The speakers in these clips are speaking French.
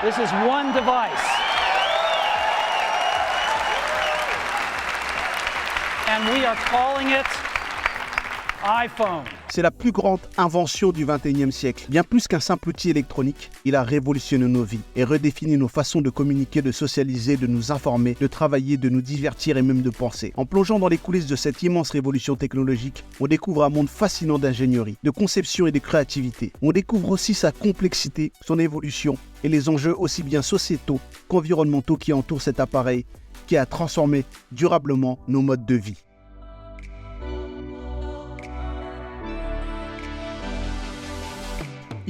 This is one device. And we are calling it iPhone. C'est la plus grande invention du XXIe siècle. Bien plus qu'un simple outil électronique, il a révolutionné nos vies et redéfini nos façons de communiquer, de socialiser, de nous informer, de travailler, de nous divertir et même de penser. En plongeant dans les coulisses de cette immense révolution technologique, on découvre un monde fascinant d'ingénierie, de conception et de créativité. On découvre aussi sa complexité, son évolution et les enjeux aussi bien sociétaux qu'environnementaux qui entourent cet appareil qui a transformé durablement nos modes de vie.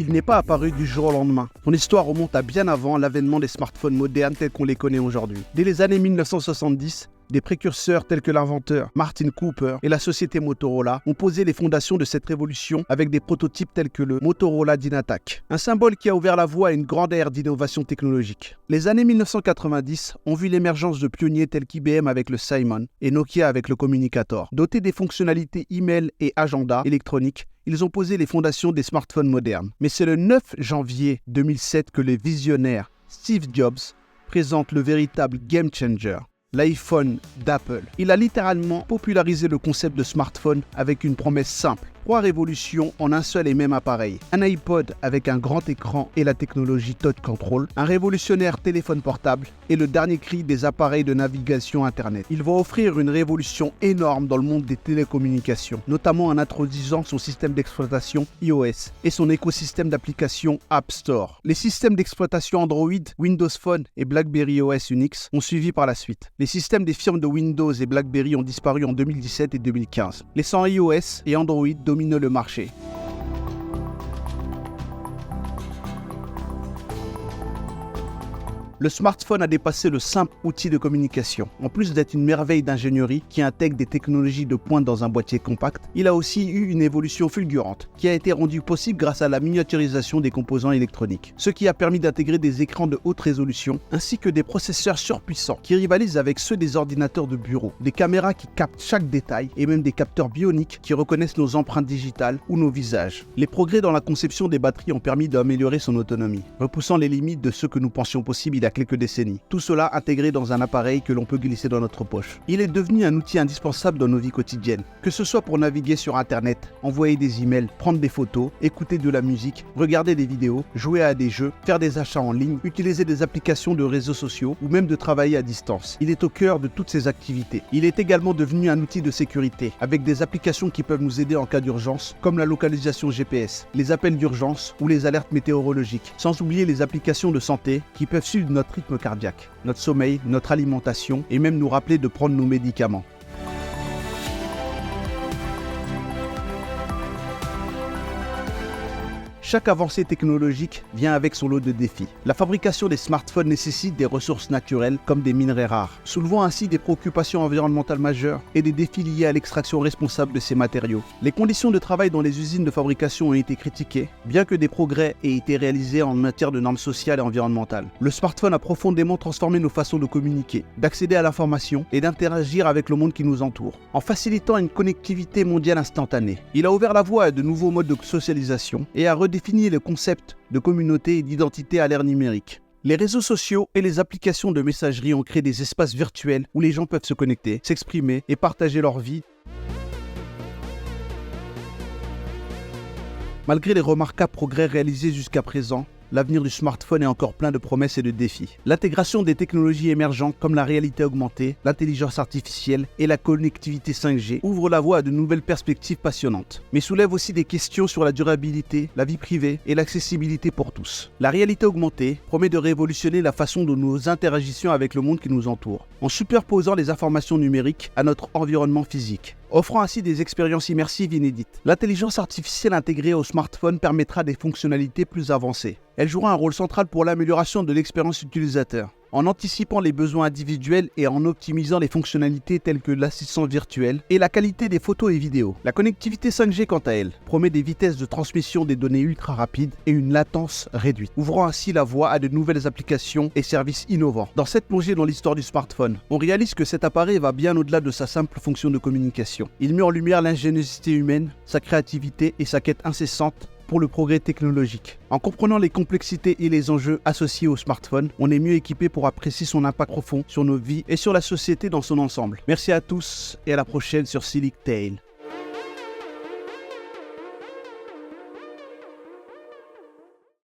Il n'est pas apparu du jour au lendemain. Son histoire remonte à bien avant l'avènement des smartphones modernes tels qu'on les connaît aujourd'hui. Dès les années 1970, des précurseurs tels que l'inventeur Martin Cooper et la société Motorola ont posé les fondations de cette révolution avec des prototypes tels que le Motorola Dynatac, un symbole qui a ouvert la voie à une grande ère d'innovation technologique. Les années 1990 ont vu l'émergence de pionniers tels qu'IBM avec le Simon et Nokia avec le Communicator. Dotés des fonctionnalités email et agenda électronique, ils ont posé les fondations des smartphones modernes. Mais c'est le 9 janvier 2007 que le visionnaire Steve Jobs présente le véritable game changer, l'iPhone d'Apple. Il a littéralement popularisé le concept de smartphone avec une promesse simple. 3 révolutions en un seul et même appareil. Un iPod avec un grand écran et la technologie Touch Control, un révolutionnaire téléphone portable et le dernier cri des appareils de navigation Internet. Il va offrir une révolution énorme dans le monde des télécommunications, notamment en introduisant son système d'exploitation iOS et son écosystème d'applications App Store. Les systèmes d'exploitation Android, Windows Phone et BlackBerry OS Unix ont suivi par la suite. Les systèmes des firmes de Windows et BlackBerry ont disparu en 2017 et 2015, laissant iOS et Android dominer le marché. Le smartphone a dépassé le simple outil de communication. En plus d'être une merveille d'ingénierie qui intègre des technologies de pointe dans un boîtier compact, il a aussi eu une évolution fulgurante qui a été rendue possible grâce à la miniaturisation des composants électroniques, ce qui a permis d'intégrer des écrans de haute résolution ainsi que des processeurs surpuissants qui rivalisent avec ceux des ordinateurs de bureau, des caméras qui captent chaque détail et même des capteurs bioniques qui reconnaissent nos empreintes digitales ou nos visages. Les progrès dans la conception des batteries ont permis d'améliorer son autonomie, repoussant les limites de ce que nous pensions possible il y a quelques décennies. Tout cela intégré dans un appareil que l'on peut glisser dans notre poche. Il est devenu un outil indispensable dans nos vies quotidiennes, que ce soit pour naviguer sur Internet, envoyer des emails, prendre des photos, écouter de la musique, regarder des vidéos, jouer à des jeux, faire des achats en ligne, utiliser des applications de réseaux sociaux ou même de travailler à distance. Il est au cœur de toutes ces activités. Il est également devenu un outil de sécurité, avec des applications qui peuvent nous aider en cas d'urgence, comme la localisation GPS, les appels d'urgence ou les alertes météorologiques, sans oublier les applications de santé qui peuvent suivre notre rythme cardiaque, notre sommeil, notre alimentation et même nous rappeler de prendre nos médicaments. Chaque avancée technologique vient avec son lot de défis. La fabrication des smartphones nécessite des ressources naturelles comme des minerais rares, soulevant ainsi des préoccupations environnementales majeures et des défis liés à l'extraction responsable de ces matériaux. Les conditions de travail dans les usines de fabrication ont été critiquées, bien que des progrès aient été réalisés en matière de normes sociales et environnementales. Le smartphone a profondément transformé nos façons de communiquer, d'accéder à l'information et d'interagir avec le monde qui nous entoure, en facilitant une connectivité mondiale instantanée. Il a ouvert la voie à de nouveaux modes de socialisation et a redéfini le concept de communauté et d'identité à l'ère numérique. Les réseaux sociaux et les applications de messagerie ont créé des espaces virtuels où les gens peuvent se connecter, s'exprimer et partager leur vie. Malgré les remarquables progrès réalisés jusqu'à présent, l'avenir du smartphone est encore plein de promesses et de défis. L'intégration des technologies émergentes comme la réalité augmentée, l'intelligence artificielle et la connectivité 5G ouvre la voie à de nouvelles perspectives passionnantes, mais soulève aussi des questions sur la durabilité, la vie privée et l'accessibilité pour tous. La réalité augmentée promet de révolutionner la façon dont nous interagissons avec le monde qui nous entoure, en superposant les informations numériques à notre environnement physique, offrant ainsi des expériences immersives inédites. L'intelligence artificielle intégrée au smartphone permettra des fonctionnalités plus avancées. Elle jouera un rôle central pour l'amélioration de l'expérience utilisateur, en anticipant les besoins individuels et en optimisant les fonctionnalités telles que l'assistant virtuel et la qualité des photos et vidéos. La connectivité 5G, quant à elle, promet des vitesses de transmission des données ultra rapides et une latence réduite, ouvrant ainsi la voie à de nouvelles applications et services innovants. Dans cette plongée dans l'histoire du smartphone, on réalise que cet appareil va bien au-delà de sa simple fonction de communication. Il met en lumière l'ingéniosité humaine, sa créativité et sa quête incessante pour le progrès technologique. En comprenant les complexités et les enjeux associés au smartphone, on est mieux équipé pour apprécier son impact profond sur nos vies et sur la société dans son ensemble. Merci à tous et à la prochaine sur Silic Tale.